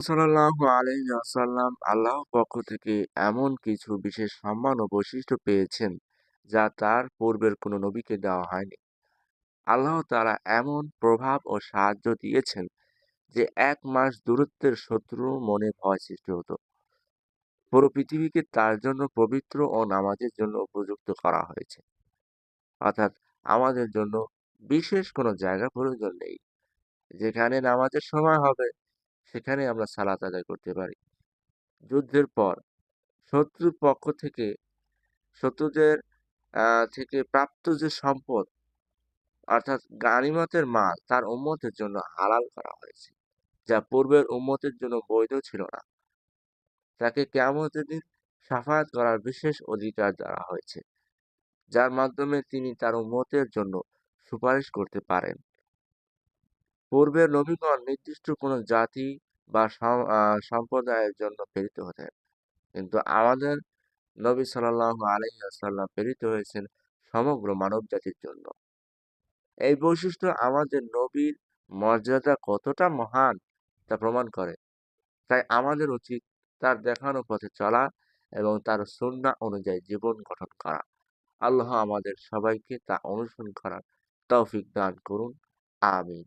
সাল্লাল্লাহু আলাইহি ওয়াসাল্লাম আল্লাহর পক্ষ থেকে এমন কিছু বিশেষ সম্মান ও বৈশিষ্ট্য পেয়েছেন যা তার পূর্বের কোনো নবীকে দেওয়া হয়নি। আল্লাহ তাআলা এমন প্রভাব ও সাহায্য দিয়েছেন যে ১ মাস দূরত্বের শত্রুর মনে ভয় সৃষ্টি হতো। পুরো পৃথিবীকে তার জন্য পবিত্র ও নামাজের জন্য উপযুক্ত করা হয়েছে। অর্থাৎ আমাদের জন্য বিশেষ কোনো জায়গার প্রয়োজন নেই। যেখানে নামাজের সময় হবে সেখানে আমরা সালাত আদায় করতে পারি। যুদ্ধের পর শত্রুর পক্ষ থেকে শত্রুদের থেকে প্রাপ্ত যে সম্পদ অর্থাৎ গানিমতের মাল তার উম্মতের জন্য হালাল করা হয়েছে, যা পূর্বের উম্মতের জন্য বৈধ ছিল না। তাকে কিয়ামতের দিন শাফায়াত করার বিশেষ অধিকার দেওয়া হয়েছে, যার মাধ্যমে তিনি তার উম্মতের জন্য সুপারিশ করতে পারেন। পূর্বের নবীগণ নির্দিষ্ট কোনো জাতি বা সম্প্রদায়ের জন্য প্রেরিত হতেন, কিন্তু আমাদের নবী সাল্লাল্লাহু আলাইহি ওয়াসাল্লাম প্রেরিত হয়েছেন সমগ্র মানবজাতির জন্য। এই বৈশিষ্ট্য আমাদের নবীর মর্যাদা কতটা মহান তা প্রমাণ করে। তাই আমাদের উচিত তার দেখানো পথে চলা এবং তার সুন্নাহ অনুযায়ী জীবন গঠন করা। আল্লাহ আমাদের সবাইকে তা অনুসরণ করার তৌফিক দান করুন। আমিন।